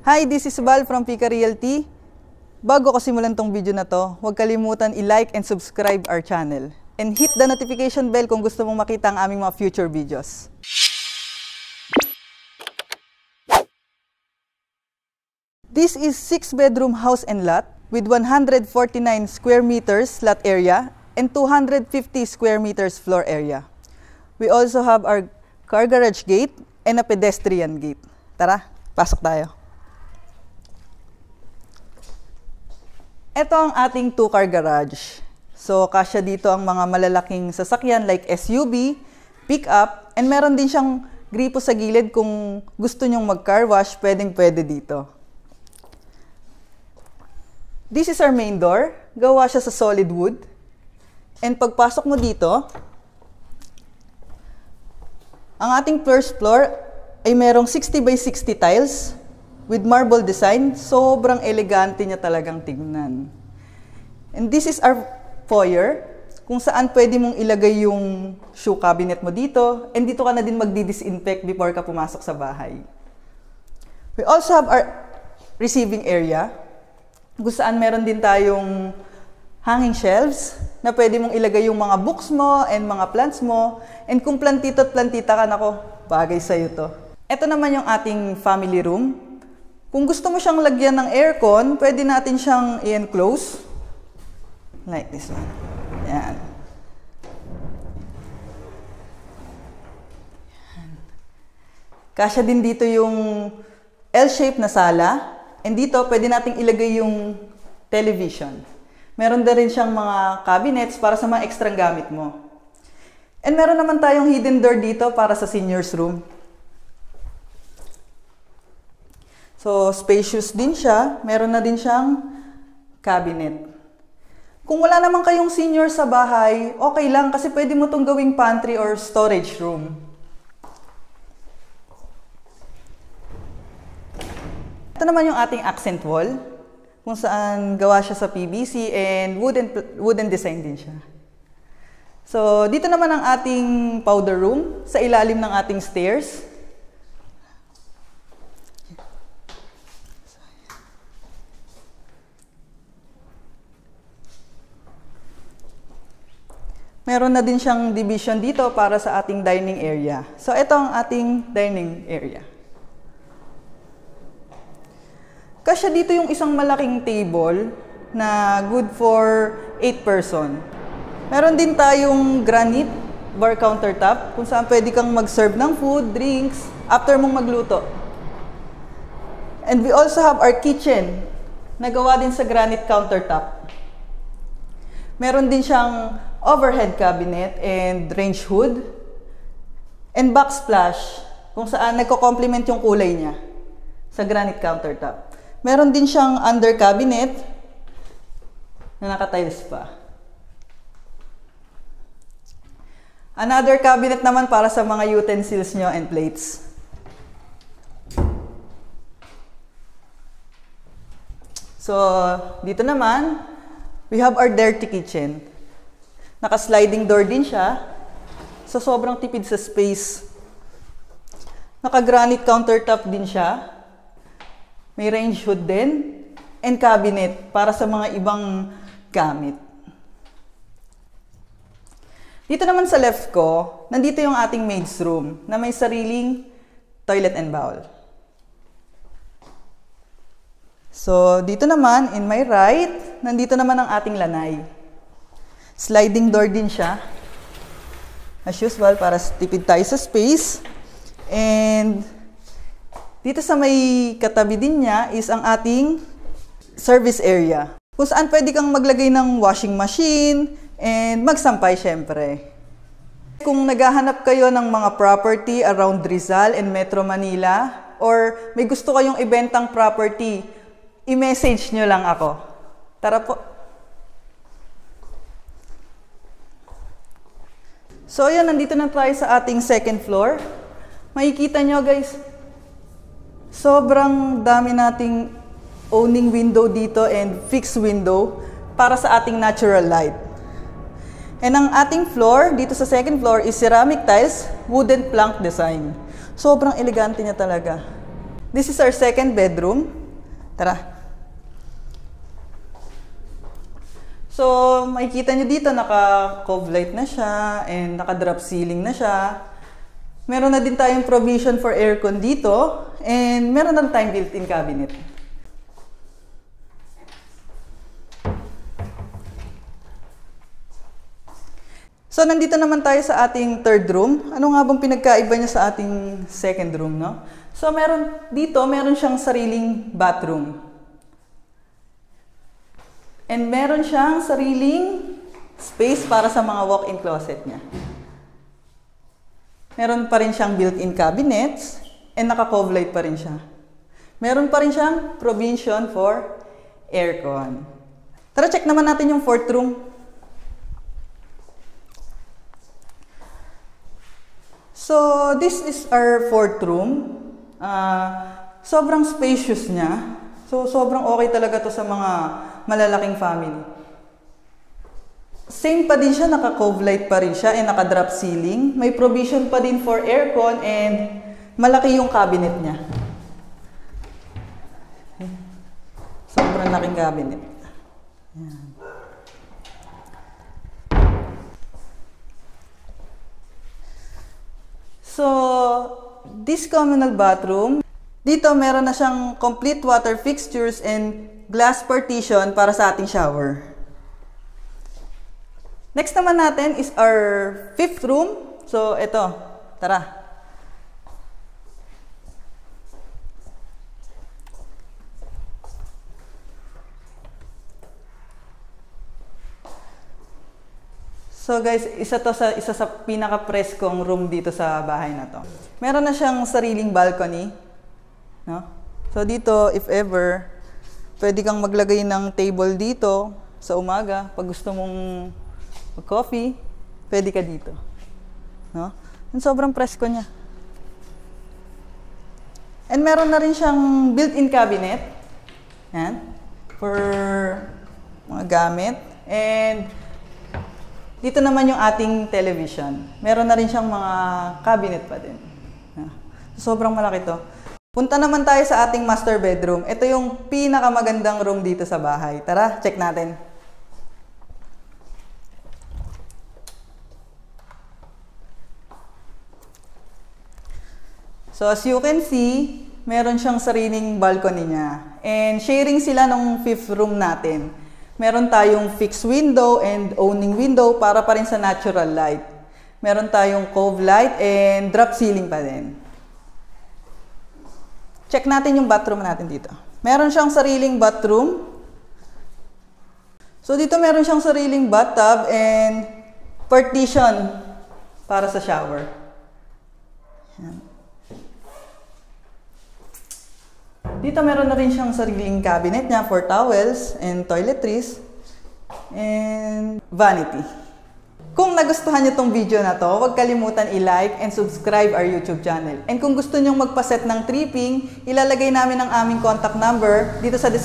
Hi, this is Val from Pika Realty. Bago ko simulan tong video na to, huwag kalimutan i-like and subscribe our channel. And hit the notification bell kung gusto mong makita ang aming mga future videos. This is 6-bedroom house and lot with 149 square meters lot area and 250 square meters floor area. We also have our car garage gate and a pedestrian gate. Tara, pasok tayo. Ito ang ating 2-car garage. So, kasya dito ang mga malalaking sasakyan like SUV, pick-up, and meron din siyang gripo sa gilid kung gusto nyong mag-car wash, pwedeng-pwede dito. This is our main door. Gawa siya sa solid wood. And pagpasok mo dito, ang ating first floor ay merong 60 by 60 tiles with marble design. Sobrang elegante niya talagang tignan. And this is our foyer, kung saan pwede mong ilagay yung shoe cabinet mo dito. And dito ka na din magdi-disinfect before ka pumasok sa bahay. We also have our receiving area, kung saan meron din tayong hanging shelves na pwede mong ilagay yung mga books mo and mga plants mo. And kung plantito at plantita ka, nako, bagay sa'yo to. Ito naman yung ating family room. Kung gusto mo siyang lagyan ng aircon, pwede natin siyang i-enclose. Like this one. Yan. Kasya din dito yung L-shape na sala. And dito, pwede nating ilagay yung television. Meron din rin siyang mga cabinets para sa mga extra gamit mo. And meron naman tayong hidden door dito para sa seniors room. So, spacious din siya. Meron na din siyang cabinet. Kung wala naman kayong senior sa bahay, okay lang kasi pwede mo itong gawing pantry or storage room. Ito naman yung ating accent wall, kung saan gawa siya sa PVC and wooden design din siya. So, dito naman ang ating powder room sa ilalim ng ating stairs. Meron na din siyang division dito para sa ating dining area. So, ito ang ating dining area. Kasya dito yung isang malaking table na good for 8 person. Meron din tayong granite bar countertop kung saan pwede kang mag-serve ng food, drinks, after mong magluto. And we also have our kitchen na gawa din sa granite countertop. Meron din siyang overhead cabinet and range hood and backsplash kung saan nagko-complement yung kulay niya sa granite countertop. Meron din siyang under cabinet na naka-tiles pa. Another cabinet naman para sa mga utensils nyo and plates. So, dito naman, we have our dirty kitchen. Naka-sliding door din siya. So, sobrang tipid sa space. Naka-granite countertop din siya. May range hood din. And cabinet para sa mga ibang gamit. Dito naman sa left ko, nandito yung ating maid's room na may sariling toilet and bowl. So, dito naman, in my right, nandito naman ang ating lanay. Sliding door din siya. As usual, para tipid tayo sa space. And dito sa may katabi din niya is ang ating service area. Kung saan pwede kang maglagay ng washing machine and magsampay syempre. Kung naghahanap kayo ng mga property around Rizal and Metro Manila or may gusto kayong ibentang property, i-message nyo lang ako. Tara po. So, ayan, nandito na tayo sa ating second floor. Makikita nyo, guys, sobrang dami nating owning window dito and fixed window para sa ating natural light. And ang ating floor, dito sa second floor, is ceramic tiles, wooden plank design. Sobrang elegante niya talaga. This is our second bedroom. Tara. So, makikita nyo dito, naka-cove light na siya and naka-drop ceiling na siya. Meron na din tayong provision for aircon dito and meron na tayong built-in cabinet. So, nandito naman tayo sa ating third room. Ano nga bang pinagkaiba niya sa ating second room, no? So, meron siyang sariling bathroom. And meron siyang sariling space para sa mga walk-in closet niya. Meron pa rin siyang built-in cabinets and naka-cove light pa rin siya. Meron pa rin siyang provision for aircon. Tara, check naman natin yung fourth room. So, this is our fourth room. Sobrang spacious niya. So, sobrang okay talaga to sa mga malalaking family. Same pa din siya, naka-cove light pa rin siya and naka-drop ceiling. May provision pa din for aircon and malaki yung cabinet niya. Sobrang laking cabinet. Yan. So, this communal bathroom, dito meron na siyang complete water fixtures and glass partition para sa ating shower. Next naman natin is our fifth room. So, ito. Tara. So guys, isa sa pinaka-preskong room dito sa bahay na to. Meron na siyang sariling balcony, no? So dito, if ever, pwede kang maglagay ng table dito sa umaga. Pag gusto mong mag-coffee, pwede ka dito, no? And sobrang presko niya. And meron na rin siyang built-in cabinet. Yan. For mga gamit. And dito naman yung ating television. Meron na rin siyang mga cabinet pa din. Sobrang malaki to. Punta naman tayo sa ating master bedroom. Ito yung pinakamagandang room dito sa bahay. Tara, check natin. So as you can see, meron siyang sariling balcony niya. And sharing sila nung fifth room natin. Meron tayong fixed window and owning window para pa rin sa natural light. Meron tayong cove light and drop ceiling pa din. Check natin yung bathroom natin dito. Meron siyang sariling bathroom. So dito meron siyang sariling bathtub and partition para sa shower. Yan. Dito meron na rin siyang sariling cabinet niya for towels and toiletries and vanity. Kung nagustuhan niyo tong video na to, huwag kalimutan i-like and subscribe our YouTube channel. And kung gusto niyong magpaset ng tripping, ilalagay namin ang aming contact number dito sa description.